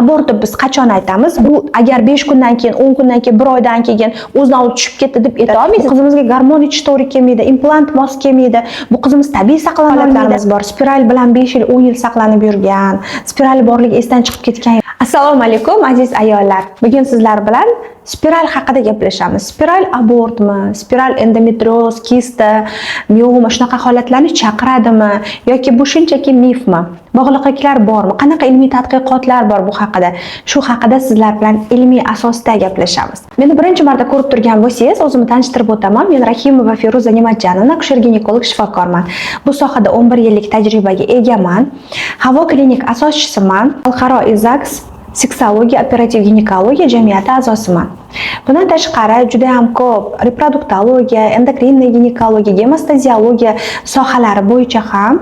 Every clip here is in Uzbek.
abort deb biz qachon aytamiz? Bu agar 5 kundan keyin, 10 kundan keyin, 1 oydan keyin o'zidan o'zi tushib ketdi deb ayta olmaysiz. Qizimizga gormon ichish to'g'ri kelmaydi, implant mos kelmaydi. Bu qizimiz tabiiy saqlanolmaydi. Bor. Spiral bilan 5 yil, 10 yil saqlanib yurgan, spirali borligi esdan chiqib ketgan. Assalomu alaykum aziz ayollar. Bugun sizlar bilan spiral haqida gaplashamiz. Spiral abortmi? Spiral endometrioz, kista, mioma shunaqa holatlarni chaqiradimi yoki bu shunchaki mifmi? Bog'liqliklar bormi? Qanaqa ilmiy tadqiqotlar bor bu haqida? Shu haqida sizlar bilan ilmiy asosda gaplashamiz. Meni birinchi marta ko'rib turgan bo'lsangiz, o'zimni tanishtirib o'taman. Men Rahimova Feruza Ne'matjanova, akusher-ginekolog shifokorman. Bu sohada 11 yillik tajribaga egaman. Havo klinik asoschisiman. Xalqaro IZAKS seksologiya, operativ ginekologiya jamiyati a'zosiman. Bundan tashqari juda ham ko'p reproduktologiya, endokrinniy ginekologiya, gemostaziologiya sohalari bo'yicha ham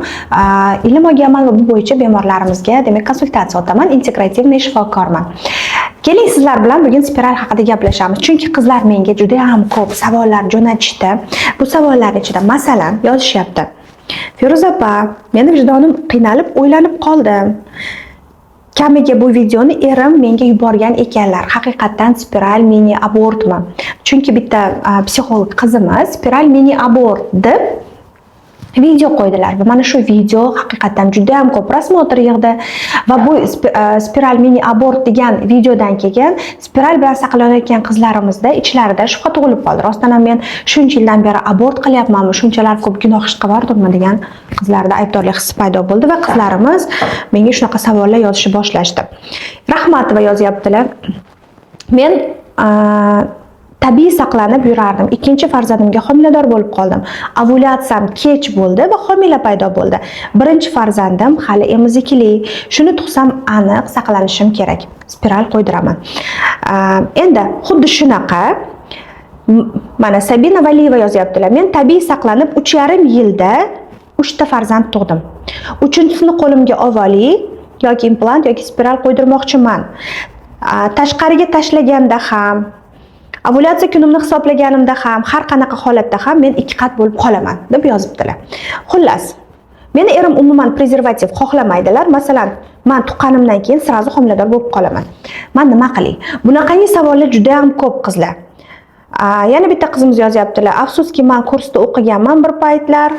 ilm olganman va bu bo'yicha bemorlarimizga demak konsultatsiya o'taman, integrativniy shifokorman. Keling sizlar bilan bugun spiral haqida gaplashamiz. Chunki qizlar menga juda ham ko'p savollar jo'natishdi. Bu savollar ichida masalan yozishyapti. Feruza opa, meni vijdonim qiynalib, o'ylanib qoldim. Kamiga bu videoni erim menga yuborgan ekanlar. Haqiqatan spiral mini abortmi? Chunki bitta psixolog qizimiz spiral mini abort deb video qo'ydilar va mana shu video haqiqatan juda ham ko'p prosmotr yig'di va bu spiral mini abort degan videodan keyin spiral bilan saqlanayotgan qizlarimizda ichlarida shubha tug'ilib qoldi. Rostdan ham men shuncha yildan beri abort qilyapmanmi, shunchalar ko'p gunoh ish qilib degan qizlarda aybdorlik hissi paydo bo'ldi va qizlarimiz menga shunaqa savollar yozishni boshlashdi. Rahmatova yozyaptilar. Men tabiiy saqlanib yurardim. Ikkinchi farzandimga homilador bo'lib qoldim. Ovulyatsiyam kech bo'ldi va homila paydo bo'ldi. Birinchi farzandim hali emizikli. Shuni tug'sam aniq saqlanishim kerak. Spiral qo'ydiraman. Endi xuddi shunaqa mana Sabina Valiyeva yozyaptilar. Men tabiiy saqlanib 3,5 yilda 3 ta farzand tug'dim. 3-sini qo'limga ovoli yoki implant yoki spiral qo'ydirmoqchiman. Tashqariga tashlaganda ham ovulyatsiya kunimni hisoblaganimda ham, har qanaqa holatda ham men 2 qat bo'lib qolaman deb yozibdilar. Xullas, meni erim umuman prezervativ xohlamaydilar. Masalan, men tuqqanimdan keyin sirazu homilador bo'lib qolaman. Men nima qilay? Bunaqangi savollar juda ham ko'p qizlar. Yana bitta qizimiz yozyaptilar. Afsuski, men kursda o'qiganman bir paytlar.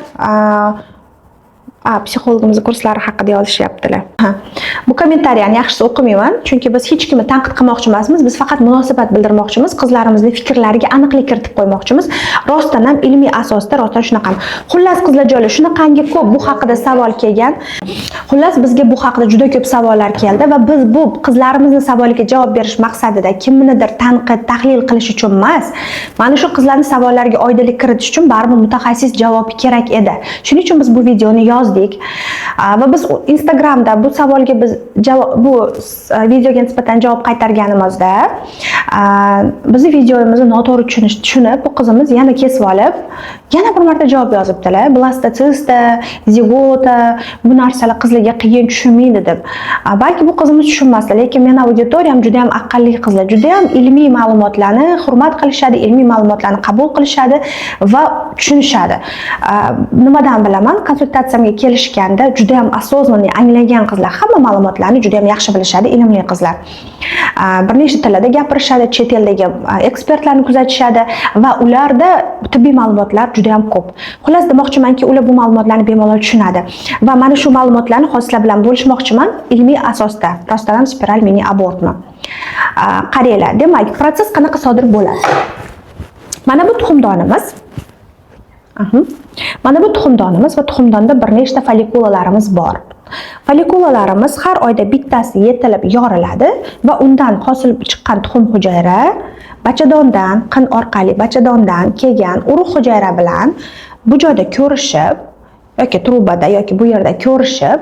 Psixologimiz kurslari haqida yozishyaptilar. Bu kommentariyani yaxshisi o'qimayman, chunki biz hech kimni tanqid qilmoqchi emasmiz. Biz faqat munosabat bildirmoqchimiz, qizlarimizning fikrlariga aniqlik kiritib qo'ymoqchimiz. Rostdan ham ilmiy asosda rostdan shunaqa. Xullas qizlarjoylar, shunaqangi ko'p bu haqida savol kelgan. Xullas bizga bu haqida juda ko'p savollar keldi va biz bu qizlarimizning savoliga javob berish maqsadida kimnidir tanqid, tahlil qilish uchun emas, mana shu qizlarning savollariga oydinlik kiritish uchun baribir mutaxassis javob kerak edi. Shuning uchun biz bu videoni yozdik. Va biz Instagramda bu savolga biz bu videoga nisbatan javob qaytarganimizda bizni videomizni noto'g'ri tushunib bu qizimiz yana kesib olib yana bir marta javob yozibdilar. Blastocista, zigota bu narsalar qizlarga qiyin tushunmaydi deb. Balki bu qizimiz tushunmasdi, lekin men auditoriyam juda ham aqlli qizlar, juda ham ilmiy ma'lumotlarni hurmat qilishadi, ilmiy ma'lumotlarni qabul qilishadi va tushunishadi. Nimadan bilaman? Konsultatsiyamga kelishganda juda ham осознанный anglagan qizlar, hamma ma'lumotlarni juda ham yaxshi bilishadi, ilmli qizlar. Bir nechta tillarda gapirishadi, chet eldagi ekspertlarni kuzatishadi va ularda tibbiy ma'lumotlar juda ham ko'p. Xullas demoqchimanki, ular bu ma'lumotlarni bemalol tushunadi va mana shu ma'lumotlarni hozir bilan bo'lishmoqchiman ilmiy asosda. Rostdan ham spiral mini abortmi? Qaranglar, demak, proses qanaqa sodir bo'ladi? Mana bu tuxumdonimiz. Mana bu tuxumdonimiz va tuxumdonda bir nechta follikulalarimiz bor. Follikulalarimiz har oyda bittasi yetilib yoriladi va undan hosil chiqqan tuxum hujayra bachadondan, qin orqali bachadondan kelgan urug' hujayra bilan bu joyda ko'rishib yoki trubada yoki bu yerda ko'rishib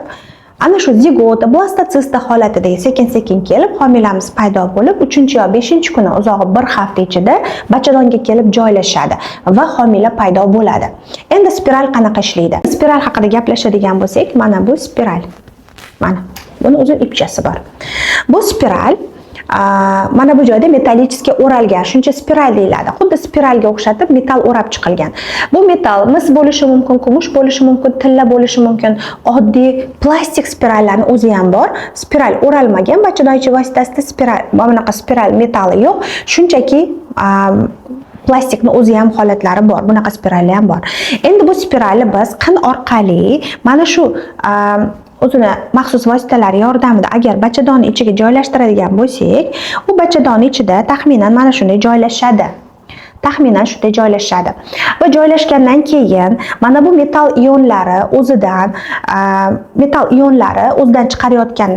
ana shu zigota, blastocista holatida sekin-sekin kelib homilamiz paydo bo'lib 3 yo 5 kuni uzog'i 1 hafta ichida bachadonga kelib joylashadi va homila paydo bo'ladi. Endi spiral qanaqa ishlaydi? Spiral haqida gaplashadigan bo'lsak, mana bu spiral. Mana buni uzun ipchasi bor. Bu spiral mana bu joyda metallichеский o'ralgan, shuncha spiral deyiladi. Xuddi spiralga o'xshatib metal o'rab chiqilgan. Bu metal mis bo'lishi mumkin, kumush bo'lishi mumkin, tilla bo'lishi mumkin. Oddiy plastik spirallarning o'zi ham bor. Spiral o'ralmagan bachadonchi vositasida spiral, bunaqa spiral metali yo'q. Shunchaki plastikni o'zi ham holatlari bor. Bunaqa spirallar ham bor. Endi bu spiralni biz qin orqali mana shu o'zini maxsus vositalar yordamida agar bachadonni ichiga joylashtiradigan bo'lsak, u bachadonni ichida taxminan mana shunday joylashadi. Taxminan shunday joylashadi. Va joylashgandan keyin mana bu metal ionlari o'zidan chiqarayotgan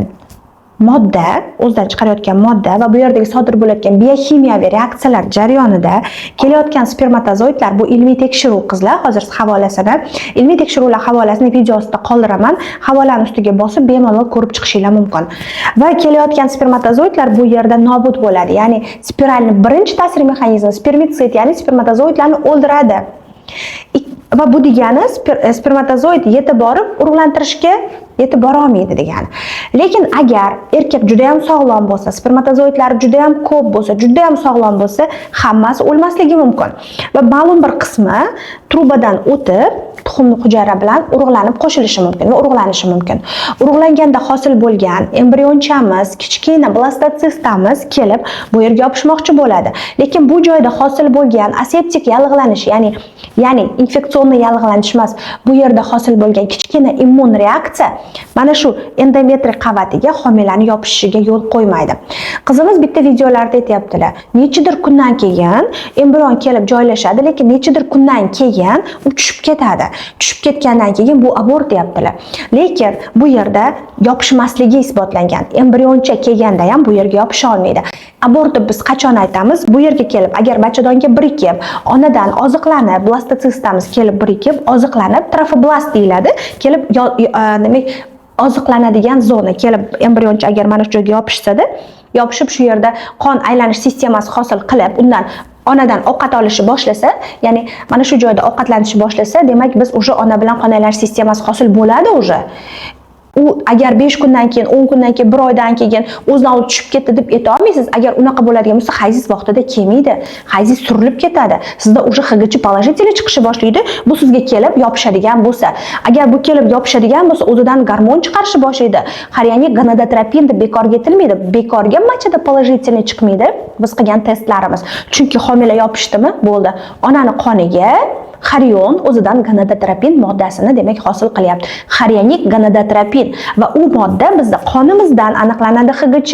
modda va bu yerdagi sodir bo'layotgan biokimiyaviy reaksiyalar jarayonida kelayotgan spermatozoidlar, bu ilmiy tekshiruv qizlar, hozir havolasini, ilmiy tekshiruvlar havolasini videosida qoldiraman. Havolani ustiga bosib bemalol ko'rib chiqishinglar mumkin. Va kelayotgan spermatozoidlar bu yerda nobud bo'ladi. Ya'ni spiralning birinchi ta'sir mexanizmi spermitsid, ya'ni spermatozoidlarni o'ldiradi. Va bu degani spermatozoid yetib borib urug'lantirishga yetib bora olmaydi degani. Lekin agar erkak juda ham sog'lom bo'lsa, spermatozoidlari juda ham ko'p bo'lsa, juda ham sog'lom bo'lsa, hammasi o'lmasligi mumkin. Va ma'lum bir qismi trubadan o'tib tuxumli hujayra bilan urug'lanib qo'shilishi mumkin va urug'lanishi mumkin. Urug'langanda hosil bo'lgan embrionchamiz, kichkina blastocistamiz kelib bu yerga yopishmoqchi bo'ladi. Lekin bu joyda hosil bo'lgan aseptik yallig'lanish, ya'ni infeksionniy yallig'lanish emas, bu yerda hosil bo'lgan kichkina immun reaksiya mana shu endometriy qavatiga homilani yopishishiga yo'l qo'ymaydi. Qizimiz bitta videolarda aytayaptilar, nechidir kundan keyin embrion kelib joylashadi, lekin nechidir kundan keyin u tushib ketadi. Tushib ketgandan keyin bu abort deyaptilar. Lekin bu yerda yopishmasligi isbotlangan. Embrioncha kelganda ham bu yerga yopisha olmaydi. Abortni biz qachon aytamiz? Bu yerga kelib, agar bachadonga birikib, onadan oziqlanib, blastocistamiz kelib birikib, oziqlanib, trofoblast deyiladi, kelib demak oziqlanadigan zona kelib embrioncha agar mana shu joyga yopishsa-da, yopishib shu yerda qon aylanish sistemasi hosil qilib, undan onadan ovqat olishni boshlasa, ya'ni mana shu joyda ovqatlanishni boshlasa, demak biz уже ona bilan qon aylanish sistemasi hosil bo'ladi уже. U agar 5 kundan keyin, 10 kundan keyin, 1 oydan keyin o'zidan o'zi tushib ketdi deb ayta olmaysiz. Agar unaqa bo'ladigan bo'lsa, hayziz vaqtida kelmaydi. Hayziz surilib ketadi. Sizda уже HGC положительный chiqishni boshlaydi. Bu sizga kelib yopishadigan bo'lsa, agar bu kelib yopishadigan bo'lsa, o'zidan gormon chiqarishni boshlaydi. Xorionik gonadotropin deb bekorga aytilmaydi. Bekorga machada положительный chiqmaydi biz qilgan testlarimiz. Chunki homila yopishdimi? Bo'ldi. Onani qoniga xorion o'zidan gonadotropin moddasini demak hosil qilyapti. Xorionik gonadotropin va u modda bizning qonimizdan aniqlanadi HGC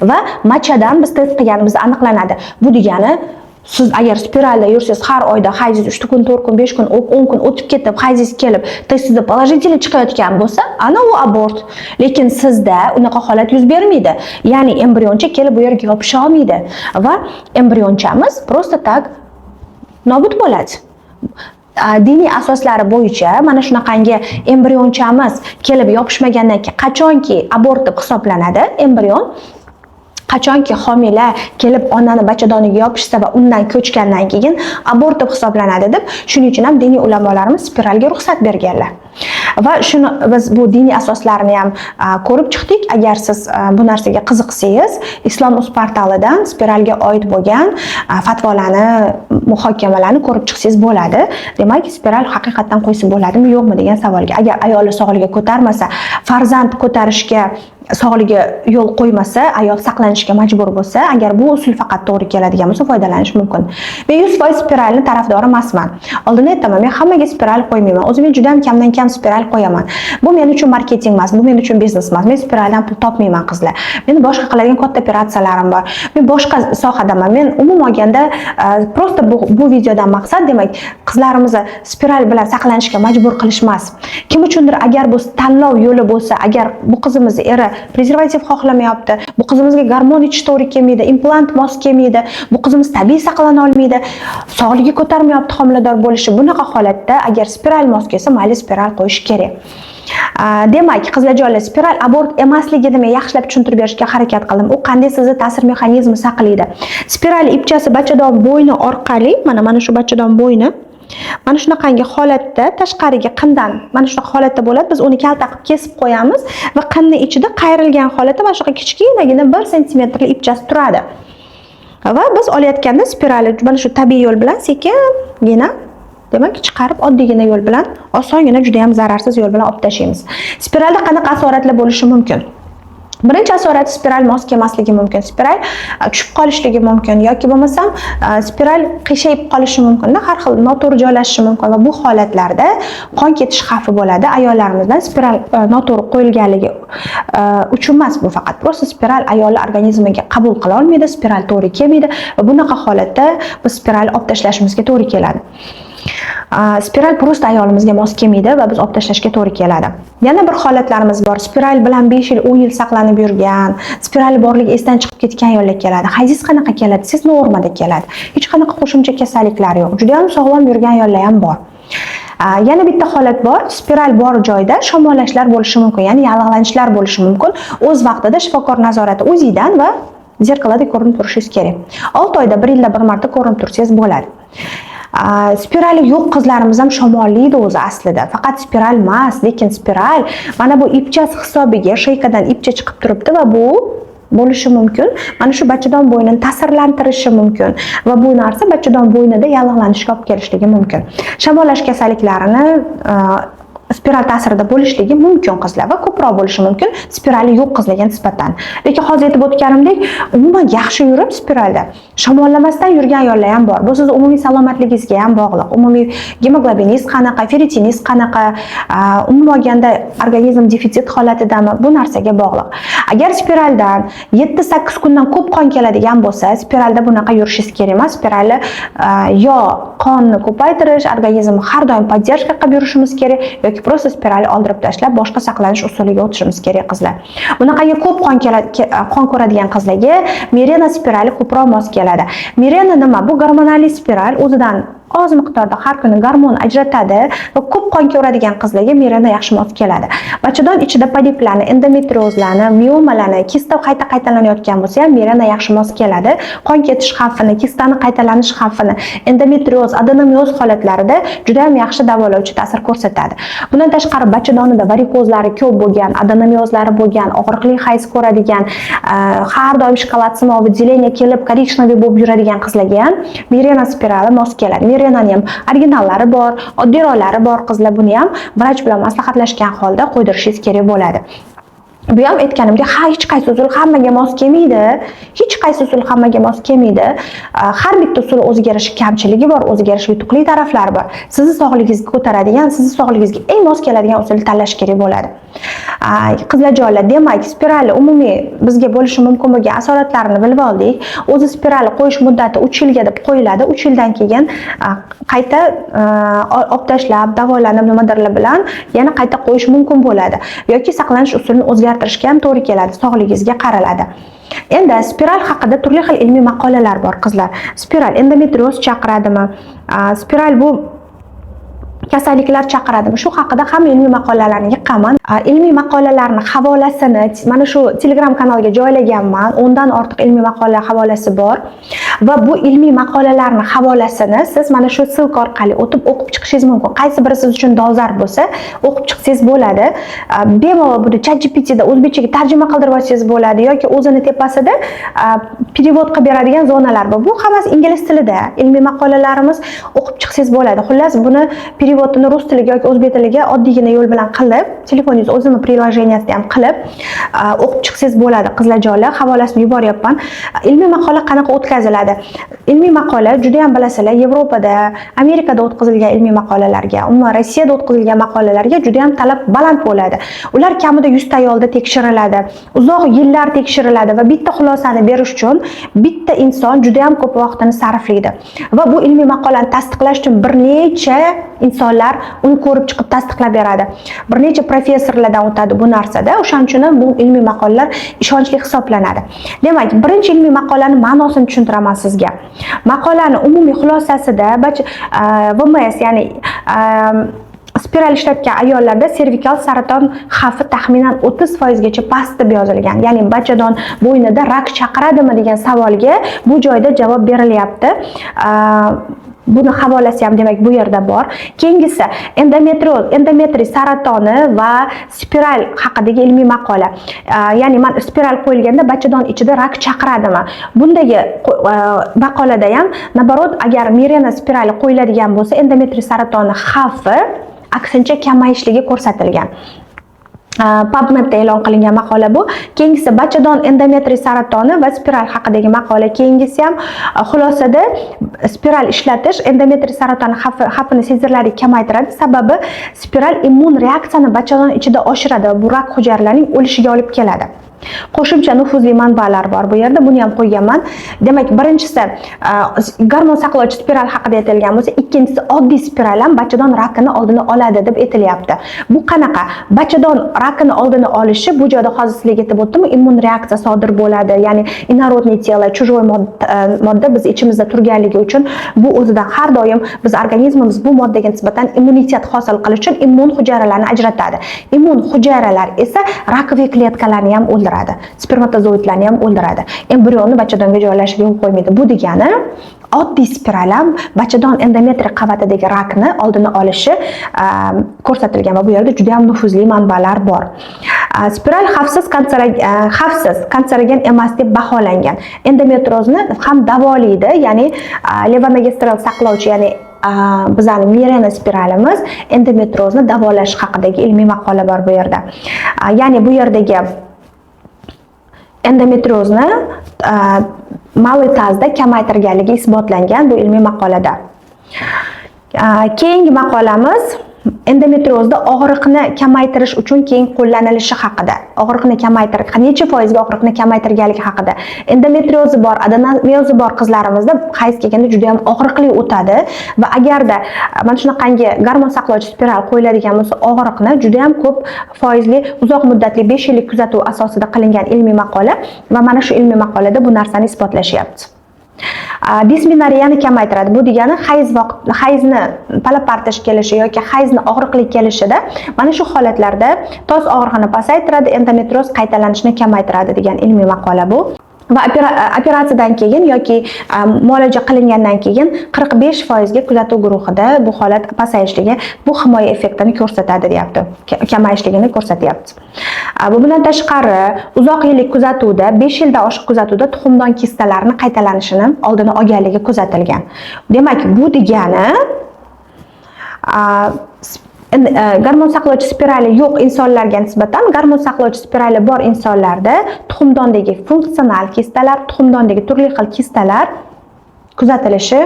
va machadan biz test qilganimizda aniqlanadi. Bu degani siz agar spiralda yursangiz, har oyda hayziz 3 kun, 4 kun, 5 kun, 10 kun o'tib ketib, hayziz kelib, testingizda положительный chiqayotgan bo'lsa, ana u abort. Lekin sizda unaqa holat yuz bermaydi. Ya'ni embrioncha kelib bu yerga yopisha olmaydi va embrionchamiz просто так nobud bo'ladi. Diniy asoslari bo'yicha mana shunaqangi embrionchamiz kelib yopishmagandan keyin qachonki abort deb hisoblanadi embrion, qachonki homila kelib onani bachadoniga yopishsa va undan ko'chgandan keyin abort deb hisoblanadi deb, shuning uchun ham diniy ulamolarimiz spiralga ruxsat berganlar. Va shuni biz bu diniy asoslarini ham ko'rib chiqdik. Agar siz bu narsaga qiziqsangiz, Islom.uz portalidan spiralga oid bo'lgan fatvolarni, muhokamalarni ko'rib chiqsangiz bo'ladi. Demak, spiral haqiqatan qo'ysa bo'ladimi, yo'qmi degan savolga, agar ayoli sog'lig'i ko'tarmasa, farzand ko'tarishga sog'lig'i yo'l qo'ymasa, ayol saqlanishga majbur bo'lsa, agar bu usul faqat to'g'ri keladigan bo'lsa, foydalanish mumkin. Men 100% spiralni tarafdori emasman. Oldin aytaman, men hammaga spiral qo'ymayman. O'zim juda ham kamdan kam spiral qo'yaman. Bu men uchun marketing emas, bu men uchun biznes emas. Men spiraldan pul topmayman qizlar. Meni boshqa qiladigan katta operatsiyalarim bor. Men boshqa sohadaman. Men umuman olganda prosta bu videodan maqsad, demak, qizlarimizni spiral bilan saqlanishga majbur qilish emas. Kim uchundir agar bu tanlov yo'li bo'lsa, agar bu qizimiz eri prezervativ xohlamayapti, bu qizimizga gormon ichish to'g'ri kelmaydi, implant mos kelmaydi, bu qizimiz tabiiy saqlana olmaydi, sog'lig'i ko'tarmayapti homilador bo'lishi, bunaqa holatda agar spiral mos kelsa, mayli spiral qo'yish kerak. Demak, qizlarjonlar, spiral abort emasligini men yaxshilab tushuntirib berishga harakat qildim. U qanday sizni ta'sir mexanizmi saqlaydi. Spiral ipchasi bachadon bo'yni orqali, mana shu bachadon bo'yni Mana shunaqangi holatda tashqariga qindan mana shunaqa holatda bo'ladi. Biz uni kalta qilib kesib qo'yamiz va qinning ichida qayrilgan holatda mana shunaqa kichkinagina 1 sm ipchasi turadi. Va biz olayotganda spiralni mana shu tabiiy yo'l bilan sekingina, demak, chiqarib oddiygina yo'l bilan, osongina, juda ham zararsiz yo'l bilan olib tashlaymiz. Spiralda qanaqa asoratlar bo'lishi mumkin? Birinchi asorati spiral mos kelmasligi mumkin, spiral tushib qolishligi mumkin yoki bo'lmasam spiral qiyshayib qolishi mumkin, har xil noto'g'ri joylashishi mumkin va bu holatlarda qon ketish xavfi bo'ladi. Ayollarimizdan spiral noto'g'ri qo'yilganligi uchun emas, bu faqat prosta spiral ayollar organizmiga qabul qila olmaydi, spiral to'g'ri kelmaydi va bunaqa holatda biz spiral olib tashlashimizga to'g'ri keladi. Spiral prosta ayolimizga mos kelmaydi va biz olib tashlashga to'g'ri keladi. Yana bir holatlarimiz bor. Spiral bilan 5 yil, 10 yil saqlanib yurgan, spirali borligi esdan chiqib ketgan ayollar keladi. Hayziz qanaqa keladi? Siz normada keladi. Hech qanaqa qo'shimcha kasalliklar yo'q. Juda ham sog'lom yurgan ayollar ham bor. Yana bitta holat bor. Spiral bor joyda shamollashlar bo'lishi mumkin, ya'ni yallig'lanishlar bo'lishi mumkin. O'z vaqtida shifokor nazorati o'zingizdan va zerkalada ko'rinib turishingiz kerak. 6 oyda, 1 yilda bir marta ko'rinib tursangiz bo'ladi. Spirali yo'q qizlarimiz ham shamollaydi o'zi aslida. Faqat spiral emas, lekin spiral mana bu ipchasi hisobiga shaykadan ipcha chiqib turibdi va bu bo'lishi mumkin. Mana shu bachadon bo'ynini ta'sirlantirishi mumkin va bu narsa bachadon bo'ynida yallig'lanishga olib kelishligi mumkin. Shamollash kasalliklarini spiral ta'sirida bo'lishligi mumkin qizlar va ko'proq bo'lishi mumkin spirali yo'q qizlarga nisbatan. Lekin hozir aytib o'tganimdek, umuman yaxshi yurib spiralda shamollamasdan yurgan ayollar ham bor. Bu siz umumiy salomatligingizga ham bog'liq. Umumiy gemoglobiningiz qanaqa, ferritiningiz qanaqa, umuman olganda organizm defitsit holatidami, bu narsaga bog'liq. Agar spiraldan 7-8 kundan ko'p qon keladigan bo'lsa, spiralda bunaqa yurishingiz kerak emas. Spiralni yo qonni ko'paytirish, organizmni har doim podдержка qilib yurishimiz kerak yoki prosta spiralni oldirib tashlab boshqa saqlanish usuliga o'tishimiz kerak qizlar. Bunaqaga ko'p qon ko'radigan qizlarga Mirena spirali ko'proq mos keladi. Mirena nima? Bu gormonal spiral, o'zidan oz miqdorda har kuni gormon ajratadi va ko'p qon ko'radigan qizlarga Mirena yaxshi mos keladi. Bachadon ichida poliplarni, endometriozlarni, miomalarni, kista qaytalanayotgan bo'lsa ham Mirena yaxshi mos keladi. Qon ketish xavfini, kistani qaytalanish xavfini, endometrioz, adenomioz holatlarida juda ham yaxshi davolovchi ta'sir ko'rsatadi. Bundan tashqari bachadonida varikozlari ko'p bo'lgan, adenomiozlari bo'lgan, og'riqli hayz ko'radigan, har doim shokolad sinovi выделение kelib, korичневый bo'lib yuradigan qizlarga ham Mirena spirali mos keladi. Mirenani ham originallari bor, oddiylari bor qizlar, buni ham vrach bilan maslahatlashgan holda qo'ydirishingiz kerak bo'ladi. Bu ham aytganimdek, hech qaysi usul hammaga mos kelmaydi. Hech qaysi usul hammaga mos kelmaydi. Har bitta usul o'ziga yarasha kamchiligi bor, o'ziga yarasha yutuqli taraflari bor. Sizni sog'lig'ingizga ko'taradigan, sizni sog'lig'ingizga eng mos keladigan usulni tanlash kerak bo'ladi. Qizlarjonlar, demak, spiralni umumiy bizga bo'lishi mumkin bo'lgan asoratlarini bilib oldik. O'zi spiralni qo'yish muddati 3 yilga deb qo'yiladi. 3 yildan keyin qayta olib tashlab, davolanib nimadirlar bilan yana qayta qo'yish mumkin bo'ladi. Yoki saqlanish usulini o'zgartirishga ham to'g'ri keladi, sog'lig'ingizga qaraladi. Endi spiral haqida turli xil ilmiy maqolalar bor qizlar. Spiral endometrioz chaqiradimi? Spiral bu kasalliklar chaqiradimi? Shu haqida ham ilmiy maqolalarni yiqqaman. Ilmiy maqolalarni havolasini mana shu Telegram kanalga joylaganman. 10 dan ortiq ilmiy maqola havolasi bor va bu ilmiy maqolalarni havolasini siz mana shu silka orqali o'tib o'qib chiqishingiz mumkin. Qaysi biri siz uchun dolzarb bo'lsa, o'qib chiqsangiz bo'ladi. Bemalol buni ChatGPTda o'zbekchaga tarjima qildirib olsangiz bo'ladi yoki o'zini tepasida perevod qilib beradigan zonalar bor. Bu hammasi ingliz tilida. Ilmiy maqolalarimiz o'qib chiqsangiz bo'ladi. Xullas, buni переводini rus tiliga yoki o'zbek tiliga oddiygina yo'l bilan qilib, telefoningiz o'zini приложениясida ham qilib o'qib chiqsangiz bo'ladi. Qizlarjonlar, havolasini yuboryapman. Ilmiy maqola qanaqa o'tkaziladi? Ilmiy maqola juda ham bilasizlar, Yevropada, Amerikada o'tkazilgan ilmiy maqolalarga, umuman Rossiyada o'tkazilgan maqolalarga juda ham talab baland bo'ladi. Ular kamida 100 ta ayolda tekshiriladi. Uzoq yillar tekshiriladi va bitta xulosani berish uchun bitta inson juda ham ko'p vaqtini sarflaydi. Va bu ilmiy maqolani tasdiqlash uchun bir necha insonlar uni ko'rib chiqib tasdiqlab beradi. Bir necha professorlardan o'tadi bu narsada. O'shaning uchun bu ilmiy maqolalar ishonchli hisoblanadi. Demak, birinchi ilmiy maqolaning ma'nosini tushuntiraman sizga. Maqolaning umumiy xulosasida VMS, ya'ni spiral ishlatgan ayollarda servikal saraton xavfi taxminan 30% gacha past deb yozilgan. Ya'ni bachadon bo'ynida rak chaqiradimi degan savolga bu joyda javob berilyapti. Buni havolasi ham demak bu yerda bor. Keyingisi endometriy saratoni va spiral haqidagi ilmiy maqola. Ya'ni men spiral qo'yilganda bachadon ichida rak chaqiradimi? Bundagi maqolada ham naborot agar Mirena spirali qo'yiladigan bo'lsa, endometriy saratoni xavfi aksincha kamayishligi ko'rsatilgan. PubMedda e'lon qilingan maqola bu. Keyingisi bachadon endometriy saratoni va spiral haqidagi maqola. Keyingisi ham xulosada spiral ishlatish endometriy saratoni xavfini sezilarli kamaytiradi. Sababi spiral immun reaksiyani bachadon ichida oshiradi va bu rak hujayralarining o'lishiga olib keladi. Qo'shimcha nufuzli manbalar bor bu yerda, buni ham qo'yganman. Demak, birinchisi gormon saqlovchi spiral haqida aytilgan bo'lsa, ikkinchisi oddiy spiral ham bachadon rakini oldini oladi deb aytilyapti. Bu qanaqa? Bachadon rakini oldini olishi bu joyda hozir sizlarga aytib o'tdim, immun reaksiya sodir bo'ladi. Ya'ni inorodniy telo, chujoy modda biz ichimizda turganligi uchun bu o'zidan har doim biz organizmimiz bu moddaga nisbatan immunitet hosil qilish uchun immun hujayralarni ajratadi. Immun hujayralar esa rakoviy kletkalarni ham o'ldiradi. Spermatozoidlarni ham o'ldiradi. Embrionni bachadonga joylashga yo'l qo'ymaydi. Bu degani oddiy spiral ham bachadon endometriy qavatidagi rakni oldini olishi ko'rsatilgan va bu yerda juda ham nufuzli manbalar bor. Spiral xavfsiz kanserogen emas deb baholangan. Endometriozni ham davolaydi, ya'ni levonorgestrel saqlovchi, ya'ni bizani Mirena spiralimiz endometriozni davolash haqidagi ilmiy maqola bor bu yerda. Ya'ni bu yerdagi endometriozni ma'lum tarzda kamaytirganligi isbotlangan bu ilmiy maqolada. Keyingi maqolamiz endometriozda og'riqni kamaytirish uchun keng qo'llanilishi haqida. Og'riqni kamaytirish, necha foizga og'riqni kamaytirganligi haqida. Endometriozi bor, adenomiozi bor qizlarimizda hayz kelganda juda ham og'riqli o'tadi va agarda mana shunaqangi gormon saqlovchi spiral qo'yiladigan bo'lsa, og'riqni juda ham ko'p foizli uzoq muddatli 5 yillik kuzatuv asosida qilingan ilmiy maqola va mana shu ilmiy maqolada bu narsani isbotlashyapti. Dismenoriyani kamaytiradi. Bu degani hayzni palapartish kelishi yoki hayzni og'riqli kelishida mana shu holatlarda tos og'riqni pasaytiradi, endometrioz qaytalanishini kamaytiradi degan ilmiy maqola bu. Va operatsiyadan keyin yoki muolaja qilingandan keyin 45% ga kuzatuv guruhida bu holat pasayishligi, bu himoya effektini ko'rsatadi deyapti. Kamayishligini ko'rsatyapti. Bundan tashqari uzoq yillik kuzatuvda, 5 yildan oshiq kuzatuvda tuxumdon kistalarining qaytalanishini oldini olganligi kuzatilgan. Demak, bu degani gormon saqlovchi spirali yo'q insonlarga nisbatan gormon saqlovchi spirali bor insonlarda tuxumdondagi funksional kistalar, tuxumdondagi turli xil kistalar kuzatilishi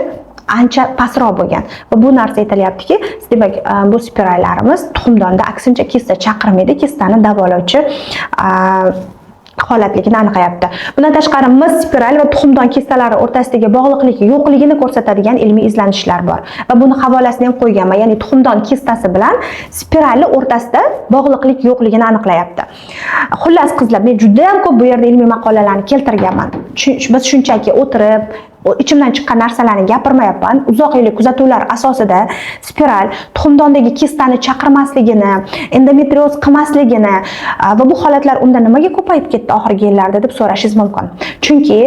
ancha pastroq bo'lgan. Va bu narsa aytilyaptiki, demak, bu spirallarimiz tuxumdonda aksincha kista chaqirmaydi, kistani davolovchi holatligini aniqlayapti. Bundan tashqari mis spiral va tuxumdon kistalari o'rtasidagi bog'liqlik yo'qligini ko'rsatadigan ilmiy izlanishlar bor. Va buni havolasini ham qo'yganman. Ya'ni tuxumdon kistasi bilan spirali o'rtasida bog'liqlik yo'qligini aniqlayapti. Xullas qizlar, men juda ham ko'p bu yerda ilmiy maqolalarni keltirganman. Biz shunchaki o'tirib ichimdan chiqqan narsalarni gapirmayapman. Uzoq yillik kuzatuvlar asosida spiral tuxumdondagi kistani chaqirmasligini, endometrioz qilmasligini va bu holatlar unda nimaga ko'payib ketdi oxirgi yillarda deb so'rashingiz mumkin. Chunki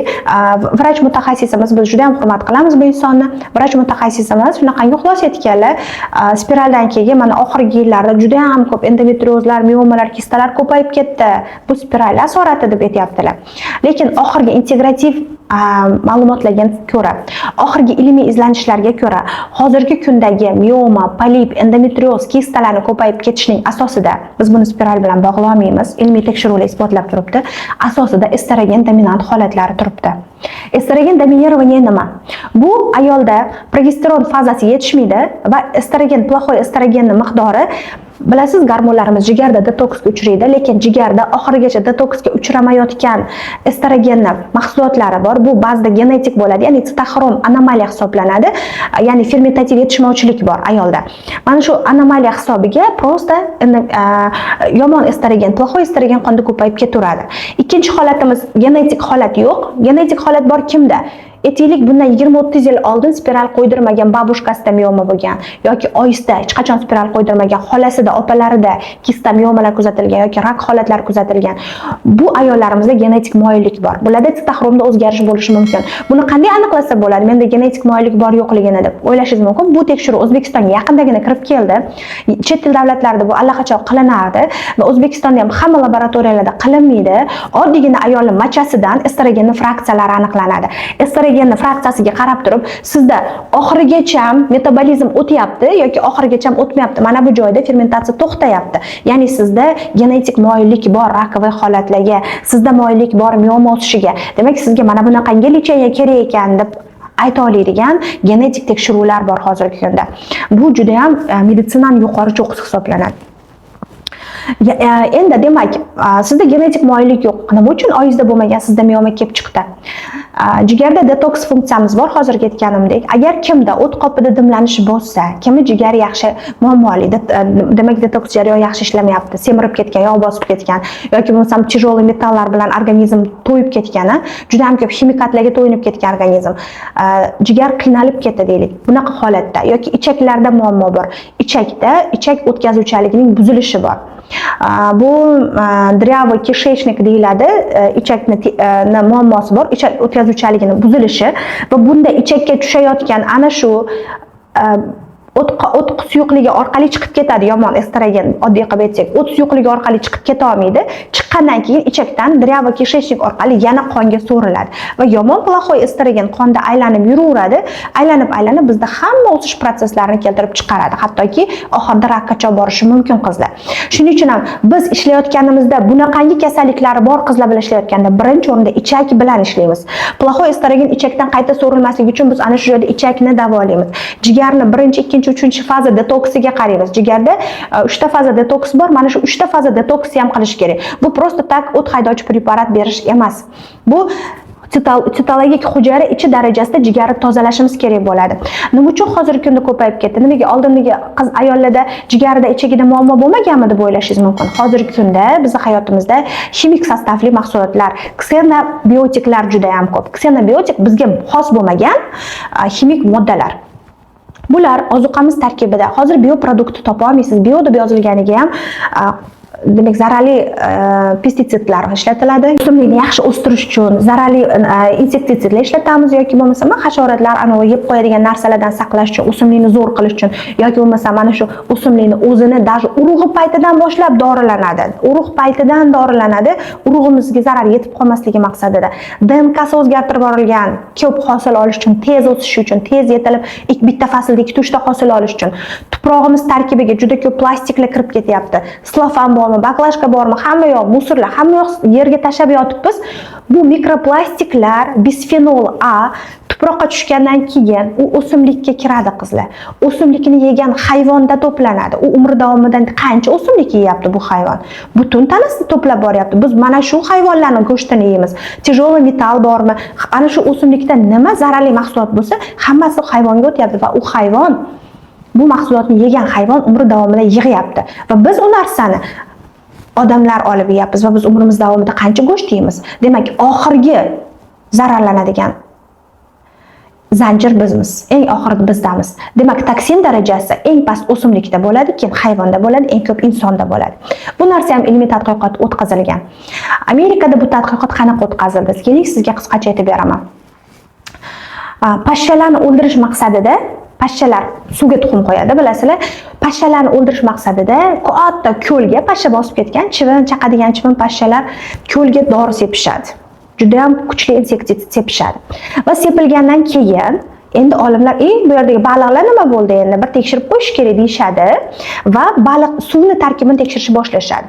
vrach mutaxassisimiz, biz juda ham hurmat qilamiz bu insonni. Vrach mutaxassisimiz shunaqangi xulosa aytganlar, spiraldan keyin mana oxirgi yillarda juda ham ko'p endometriozlar, miomalar, kistalar ko'payib ketdi. Bu spiral asorati deb aytyaptilar. Lekin oxirgi integrativ ma'lumotlarga ko'ra, oxirgi ilmiy izlanishlarga ko'ra, hozirgi kundagi mioma, polip, endometrioz kistalari ko'payib ketishining asosida biz buni spiral bilan bog'lay olmaymiz. Ilmiy tekshiruvlar isbotlab turibdi. Asosida estrogen dominant holatlari turibdi. Estrogen dominирование nima? Bu ayolda progesteron fazasi yetishmaydi va estrogen, ploxoy estrogenning miqdori, bilasiz, gormonlarimiz jigarda detoksga uchraydi, lekin jigarda oxirigacha detoksga uchramayotgan estrogenni mahsulotlari bor. Bu ba'zida genetik bo'ladi, ya'ni sitaxrom anomaliya hisoblanadi. Ya'ni fermentativ yetishmovchilik bor ayolda. Mana shu anomaliya hisobiga prosta yomon estrogen, ploxoy estrogen qonda ko'payib ketaveradi. Ikkinchi holatimiz genetik holat yo'q. Genetik holat bor kimda? aytaylik bundan 20-30 yil oldin spiral qo'ydirmagan babushkasida mioma bo'lgan yoki oyisida hech qachon spiral qo'ydirmagan xolasida, opalarida kista miomalar kuzatilgan yoki rak holatlari kuzatilgan. Bu ayollarimizda genetik moyillik bor. Bularda sitoxromda o'zgarish bo'lishi mumkin. Buni qanday aniqlasa bo'ladi? Menda genetik moyillik bor yo'qligini deb o'ylashingiz mumkin. Bu tekshiruv O'zbekistonga yaqindagina kirib keldi. Chet el davlatlarida bu allaqachon qilinardi va O'zbekistonda ham hamma laboratoriyalarda qilinmaydi. Oddiygina ayolning machasidan estrogenning fraksiyalari aniqlanadi. Estrogenning fraksiyasiga qarab turib, sizda oxirigacha metabolizm o'tyapti yoki oxirigacha o'tmayapti. Mana bu joyda fermentatsiya to'xtayapti. Ya'ni sizda genetik moyillik bor rakoviy holatlarga, sizda moyillik bor mioma o'sishiga. Demak, sizga mana bunaqangi lecheniya kerak ekan deb ayta oladigan genetik tekshiruvlar bor hozirgi kunda. Bu juda ham meditsinaning yuqori cho'qqisi hisoblanadi. Endi demak, sizda genetik moyillik yo'q. Nima uchun oyizda bo'lmagan sizda mioma kelib chiqdi? Jigarda detoks funksiyamiz bor, hozirgi aytganimdek. Agar kimda o't qopida dimlanish bo'lsa, kimni jigari yaxshi muammoli, demak detoks jarayoni yaxshi ishlamayapti, semirib ketgan, yog' bosib ketgan yoki bo'lmasam tijoliy metallar bilan organizm to'yib ketgani, juda ham ko'p ximikatlarga to'yinib ketgan organizm, jigar qiynalib ketdi deylik. Bunaqa holatda yoki ichaklarda muammo bor. Ichakda ichak o'tkazuvchaligining buzilishi bor. Bu dryavoy kisheshnik deyiladi. Ichakni muammosi bor, ichak o'tkazuvchaligini buzilishi va bunda ichakka tushayotgan ana shu o't suyuqligi orqali chiqib ketadi yomon estrogen, oddiy qilib aytsak, o't suyuqligi orqali chiqib keta olmaydi. Chiqqandan keyin ichakdan dryavoy kisheshnik orqali yana qonga so'riladi va yomon plaxoy estrogen qonda aylanib yuraveradi. Aylanib bizda hamma o'sish prosesslarini keltirib chiqaradi. Hattoki oxirida rakkacha borishi mumkin qizlar. Shuning uchun ham biz ishlayotganimizda bunaqangi kasalliklari bor qizlar bilan ishlayotganda birinchi o'rinda ichak bilan ishlaymiz. Plaxoy estrogen ichakdan qayta so'rilmasligi uchun biz ana shu joyda ichakni davolaymiz. Jigarni birinchi, ikkinchi, uchinchi faza detoksiga qaraymiz. Jigarda 3 ta faza detoks bor. Mana shu 3 ta faza detoksni ham qilish kerak. Bu просто tak o't haydovchi preparat berish emas. Bu sitologik hujayra ichi darajasida jigarni tozalashimiz kerak bo'ladi. Nima uchun hozirgi kunda ko'payib ketdi? Nimaga oldingi qiz ayollarda jigarida ichagida muammo bo'lmaganmi deb o'ylashingiz mumkin. Hozirgi kunda bizning hayotimizda ximik sostavli mahsulotlar, ksenobiotiklar juda ham ko'p. Ksenobiotik bizga xos bo'lmagan ximik moddalar. Bular ozuqamiz tarkibida. Hozir bioproduktni topa olmaysiz. Bio deb yozilganiga ham demak zararli pestitsidlar ishlatiladi. O'simlikni yaxshi o'stirish uchun zararli insektisidlar ishlatamiz yoki bo'lmasa hasharotlar anavi yeb qo'yadigan narsalardan saqlash uchun, o'simlikni zo'r qilish uchun yoki bo'lmasa mana shu o'simlikni o'zini даже urug'i paytidan boshlab dorilanadi. Urug' paytidan dorilanadi, urug'imizga zarar yetib qolmasligi maqsadida. DNKsi o'zgartirib yuborilgan, ko'p hosil olish uchun, tez o'sishi uchun, tez yetilib, bitta faslda 2-3 ta hosil olish uchun. Tuprog'imiz tarkibiga juda ko'p plastiklar kirib ketyapti. Slofan bormi, baklashka bormi, hamma yoq musorlar, hamma yoq yerga tashlab yotibmiz. Bu mikroplastiklar, bisfenol A tuproqqa tushgandan keyin u o'simlikka kiradi qizlar. O'simlikni yegan hayvonda to'planadi. U umri davomida qancha o'simlik yeyapti bu hayvon? Butun tanasini to'plab boryapti. Biz mana shu hayvonlarning go'shtini yeymiz. Tijoliy metal bormi? Ana shu o'simlikda nima zararli mahsulot bo'lsa, hammasi hayvonga o'tyapti va u hayvon bu mahsulotni yegan hayvon umri davomida yig'yapti va biz u narsani odamlar olib yeyapmiz va biz umrimiz davomida qancha go'sht yeymiz? Demak, oxirgi zararlanadigan zanjir bizmiz. Eng oxirida bizdamiz. Demak, toksin darajasi eng past o'simlikda bo'ladi, keyin hayvonda bo'ladi, eng ko'p insonda bo'ladi. Bu narsa ham ilmiy tadqiqot o'tkazilgan. Amerikada bu tadqiqot qanaqa o'tkazildi? Keling sizga qisqacha aytib beraman. Pashshalarni o'ldirish maqsadida pashshalar suvga tuxum qo'yadi, bilasizlar. Pashshalarni o'ldirish maqsadida katta ko'lga pashsha bosib ketgan, chivin chaqadigan chivin pashshalar ko'lga dori sepishadi. Juda ham kuchli insektisid sepishadi. Va sepilgandan keyin endi olimlar, bu yerdagi baliqlar nima bo'ldi endi bir tekshirib qo'yish kerak deyshadi va baliq suvni tarkibini tekshirishni boshlashadi.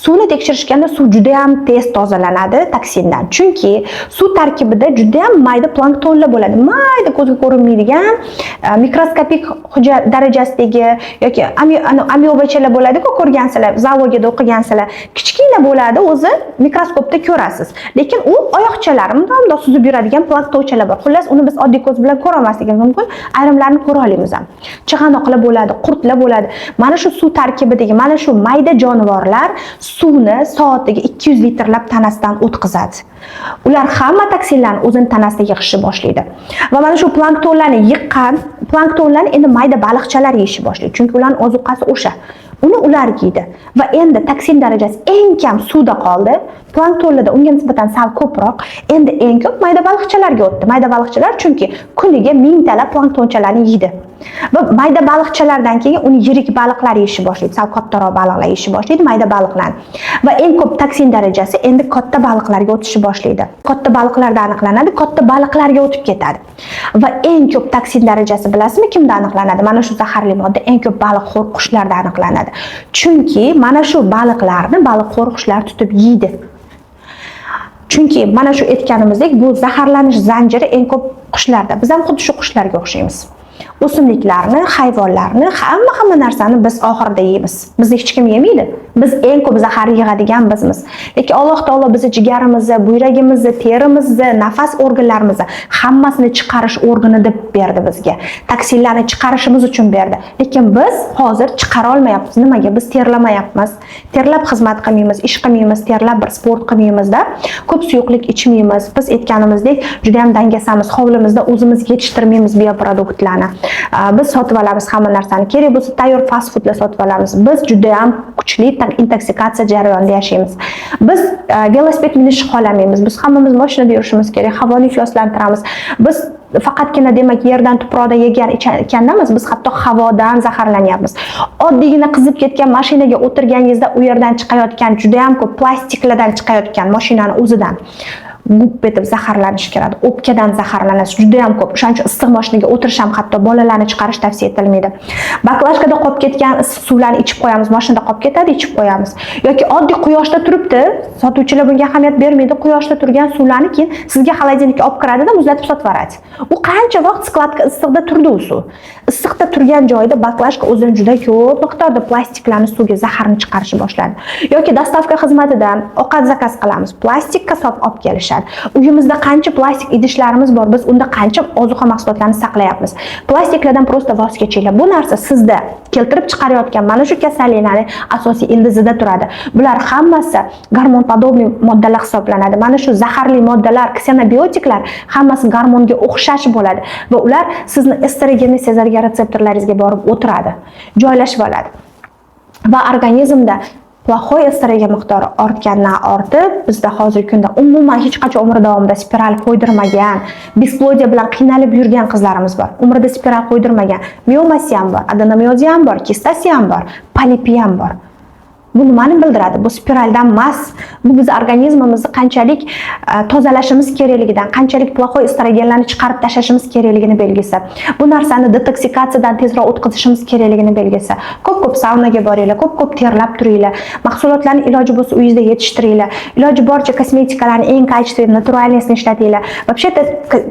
Suvni tekshirishganda suv juda ham tez tozalanadi toksindan. Chunki suv tarkibida juda ham mayda planktonlar bo'ladi. Mayda ko'zga ko'rinmaydigan mikroskopik hujayra darajasidagi yoki amiobachalar bo'ladi-ku, ko'rgansizlar, zoologiyada o'qigansizlar. Kichkina bo'ladi, o'zi mikroskopda ko'rasiz. Lekin u oyoqchalari bundoq suzib yuradigan planktonchalar bor. Xullas, uni biz oddiy ko'z bilan ko'ramiz. ko'rolmasligimiz mumkin, ayrimlarini ko'ra olamiz ham. Chig'anoqlar bo'ladi, qurtlar bo'ladi. Mana shu suv tarkibidagi mana shu mayda jonivorlar suvni soatiga 200 litrlab tanasidan o'tkazadi. Ular hamma toksinlarni o'zini tanasida yig'ishni boshlaydi. Va mana shu planktonlarni yiqqan, planktonlarni endi mayda baliqchalar yeyishni boshlaydi. Chunki ularning ozuqasi o'sha. Uni ular yeydi va endi toksin darajasi eng kam suvda qoldi. Planktonlarda unga nisbatan sal ko'proq, endi eng ko'p mayda baliqchalarga o'tdi. Mayda baliqchalar chunki kuniga mingtalab planktonchalarni yeydi. Va mayda baliqchalardan keyin uni yirik baliqlar yeyishni boshlaydi. Sal kattaroq baliqlar yeyishni boshlaydi mayda baliqlar. Va eng ko'p toksin darajasi endi katta baliqlarga o'tishni boshlaydi. Katta baliqlarda aniqlanadi, katta baliqlarga o'tib ketadi. Va eng ko'p toksin darajasi bilasizmi kimda aniqlanadi? Mana shu zaharli modda eng ko'p baliqxo'r qushlarda aniqlanadi. Chunki mana shu baliqlarni baliqxo'r qushlar tutib yeydi. Chunki mana shu aytganimizdek bu zaharlanish zanjiri eng ko'p qushlarda. Biz ham xuddi shu qushlarga o'xshaymiz. O'simliklarni, hayvonlarni, hamma narsani biz oxirida yeymiz. Bizni hech kim yemaydi. Biz eng ko'p zahar yig'adigan bizmiz. Lekin Alloh taolo bizni jigarimizni, buyragimizni, terimizni, nafas organlarimizni hammasini chiqarish organi deb berdi bizga. Toksinlarni chiqarishimiz uchun berdi. Lekin biz hozir chiqara olmayapmiz. Nimaga? Biz terlamayapmiz. Terlab xizmat qilmaymiz, ish qilmaymiz, terlab bir sport qilmaymizda, ko'p suyuqlik ichmaymiz. Biz aytganimizdek, juda ham dangasamiz. Hovlimizda o'zimiz yetishtirmaymiz bioproduktlarni. Biz sotib olamiz hamma narsani. Kerak bo'lsa tayyor fast foodlar sotib olamiz. Biz juda ham kuchli intoksikatsiya jarayonida yashaymiz. Biz velosiped minishni xohlamaymiz. Biz hammamiz mashinada yurishimiz kerak, havoni ifloslantiramiz. Biz faqatgina demak yerdan tuproqda yegan ekandamiz, biz hatto havodan zaharlanyapmiz. Oddiygina qizib ketgan mashinaga o'tirganingizda u yerdan chiqayotgan juda ham ko'p plastiklardan chiqayotgan mashinani o'zidan gup etib zaharlanish kiradi. O'pkadan zaharlanasiz juda ham ko'p. O'shaning uchun issiq mashinaga o'tirish ham hatto bolalarni chiqarish tavsiya etilmaydi. Baklajkada qolib ketgan issiq suvlarni ichib qo'yamiz, mashinada qolib ketadi, ichib qo'yamiz. Yoki oddiy quyoshda turibdi, sotuvchilar bunga ahamiyat bermaydi. Quyoshda turgan suvlarni keyin sizga xolodilnikka olib kiradida muzlatib sotib yuboradi. U qancha vaqt skladka issiqda turdi u suv. Issiqda turgan joyda baklajka o'zini juda ko'p miqdorda plastiklarni suvga zaharni chiqarishni boshladi. Yoki dostavka xizmatidan ovqat zakaz qilamiz, plastik kasob olib kelishadi. Uyimizda qancha plastik idishlarimiz bor, biz unda qancha ozuqa mahsulotlarini saqlayapmiz. Plastiklardan prosta voz kechinglar. Bu narsa sizda keltirib chiqarayotgan mana shu kasalliklarni asosiy ildizida turadi. Bular hammasi gormon podobniy moddalar hisoblanadi. Mana shu zaharli moddalar, ksenobiotiklar hammasi gormonga o'xshash bo'ladi va ular sizni estrogenni sezargan retseptorlaringizga borib o'tiradi, joylashib oladi. Va organizmda plaxoy estrogen miqdori ortgandan ortib, bizda hozirgi kunda umuman hech qachon umri davomida spiral qo'ydirmagan, displodiya bilan qiynalib yurgan qizlarimiz bor. Umrida spiral qo'ydirmagan, miomasi ham bor, adenomiozi ham bor, kistasi ham bor, polipi ham bor. Bu nimani bildiradi? Bu spiraldan emas. Bu biz organizmimizni qanchalik tozalashimiz kerakligidan, qanchalik plaxoy estrogenlarni chiqarib tashlashimiz kerakligini belgisi. Bu narsani detoksikatsiyadan tezroq o'tkazishimiz kerakligini belgisi. Ko'p-ko'p saunaga boringlar, ko'p-ko'p terlab turinglar. Mahsulotlarni iloji bo'lsa uyingizda yetishtiringlar. Iloji boricha kosmetikalarni eng kачественный, натуральныйsini ishlatinglar. Вообще-то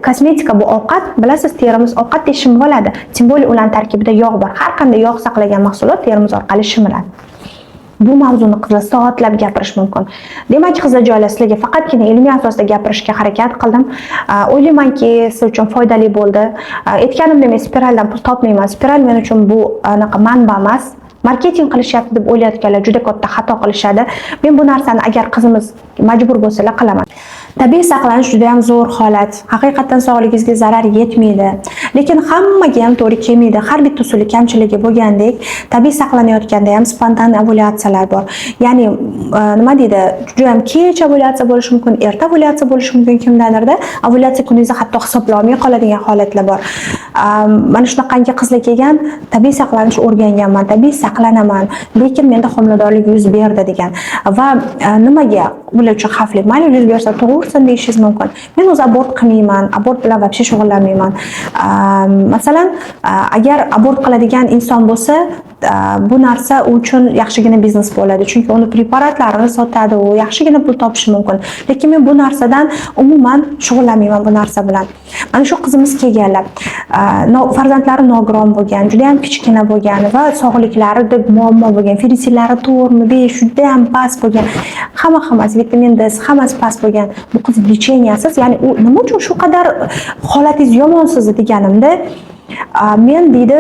kosmetika bu ovqat, bilasiz, terimiz ovqat shimib oladi. Tim bo'li ularning tarkibida yog' bor. Har qanday yog' saqlagan mahsulot terimiz orqali shimiladi. Bu mavzuni qizlar soatlab gapirish mumkin. Demak, qizlar joylar sizlarga faqatgina ilmiy asosda gapirishga harakat qildim. O'ylaymanki, siz uchun foydali bo'ldi. Aytganimdek, men spiraldan pul topmayman. Spiral men uchun bu anaqa manba emas. Marketing qilishyapti deb o'ylayotganlar juda katta xato qilishadi. Men bu narsani agar qizimiz majbur bo'lsalar qilaman. Tabiiy saqlanish juda ham zo'r holat. Haqiqatan sog'ligingizga zarar yetmaydi. Lekin hammaga ham to'g'ri kelmaydi. Har bitta usuli kamchiligi bo'lgandek, tabiiy saqlanayotganda ham spontan ovulyatsiyalar bor. Ya'ni nima deydi? Juda ham kech ovulyatsiya bo'lishi mumkin, erta ovulyatsiya bo'lishi mumkin kimdadirda. Ovulyatsiya kuningizni hatto hisoblamay qoladigan holatlar bor. Mana shunaqangi qizlar kelgan, tabiiy saqlanish o'rganganman, tabiiy saqlanaman, lekin menda homiladorlik yuz berdi degan. Va nimaga bular uchun xavfli? Mayli yuz bersa to'g'risin deyishingiz mumkin. Men o'zi abort qilmayman, abort bilan vobshe shug'ullanmayman. Masalan, agar abort qiladigan inson bo'lsa, bu narsa uchun yaxshigina biznes bo'ladi. Chunki uni preparatlarini sotadi, u yaxshigina pul topishi mumkin. Lekin men bu narsadan umuman shug'ullanmayman bu narsa bilan. Mana shu qizimiz kelganlar. farzandlari nogiron bo'lgan, juda ham kichkina bo'lgan va sog'liqlarida muammo bo'lgan, ferritinlari 4 5 juda ham past bo'lgan, hammasi vitamin D hammasi past bo'lgan bu qiz lecheniasiz, ya'ni u nima uchun shu qadar holatingiz yomon sizni deganimda, men deydi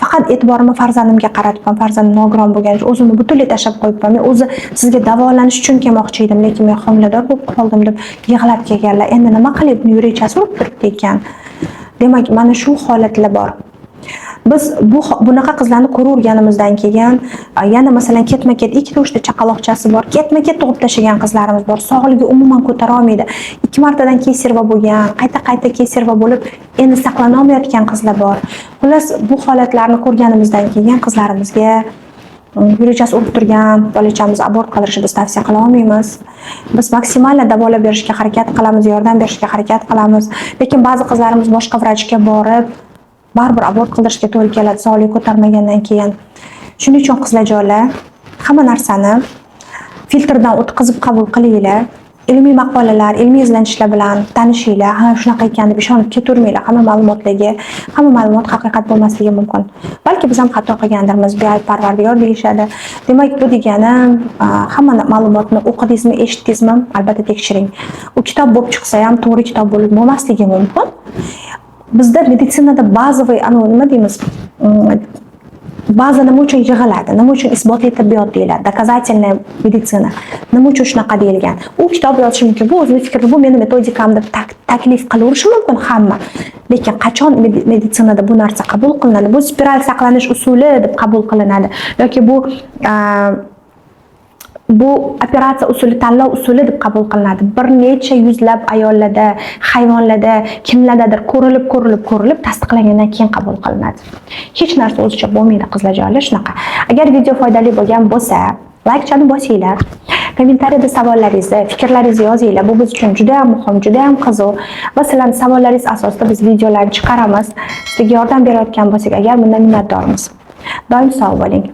faqat e'tiborimni farzandimga qaratibman, farzandim nogiron bo'lgani uchun o'zimni butunlay tashlab qo'yibman. Men o'zi sizga davolanish uchun kelmoqchi edim, lekin men homilador bo'lib qoldim deb yig'lab kelganlar. Endi nima qilib yurakchasi urib turibdi ekan. Demak, mana shu holatlar bor. Biz bunaqa qizlarni ko'raverganimizdan keyin yana masalan ketma-ket 2-3 ta chaqaloqchasi bor, ketma-ket tug'ib tashlagan qizlarimiz bor. Sog'ligi umuman ko'tara olmaydi. 2 martadan kesirva bo'lgan, qayta kesirva bo'lib, endi saqlana olmayotgan qizlar bor. Xullas, bu holatlarni ko'rganimizdan keyin qizlarimizga yurakchasi urib turgan bolachamizni abort qilishni biz tavsiya qila olmaymiz. Biz maksimal davolab berishga harakat qilamiz, yordam berishga harakat qilamiz. Lekin ba'zi qizlarimiz boshqa vrachga borib baribir abort qildirishga to'g'ri keladi, sog'liq ko'tarmagandan keyin. Shuning uchun qizlarjonlar, hamma narsani filtrdan o'tkazib qabul qilinglar. Ilmiy maqolalar, ilmiy izlanishlar bilan tanishinglar. Ha, shunaqa ekan deb ishonib ketavermanglar. Hamma ma'lumot haqiqat bo'lmasligi mumkin. Balki biz ham xato qilgandirmiz, beayb parvardigor deyishadi. Demak, bu degani hamma ma'lumotni o'qidingizmi, eshitdingizmi, albatta tekshiring. U kitob bo'lib chiqsa ham to'g'ri kitob bo'lib bo'lmasligi mumkin. Bizda meditsinada bazaviy nima deymiz? Ba'zi nima uchun yig'iladi, nima uchun isbotli tibbiyot deyiladi, doказательная meditsina. Nima uchun shunaqa deyilgan? U kitob yozishi mumkin, bu o'zining fikri, bu meni metodikam deb taklif qilaverishi mumkin hamma. Lekin qachon meditsinada bu narsa qabul qilinadi? Bu spiral saqlanish usuli deb qabul qilinadi yoki bu operatsiya usuli, tanlov usuli deb qabul qilinadi. Bir necha yuzlab ayollarda, hayvonlarda, kimlardadir ko'rilib tasdiqlangandan keyin qabul qilinadi. Hech narsa o'zicha bo'lmaydi qizlarjonlar, shunaqa. Agar video foydali bo'lgan bo'lsa, like chani bosinglar. Kommentariyada savollaringizni, fikrlaringizni yozinglar. Bu biz uchun juda ham muhim, juda ham qiziq. Va sizlarning savollaringiz asosida biz videolarni chiqaramiz. Sizga yordam berayotgan bo'lsak, agar bundan minnatdormiz. Doim sog' bo'ling.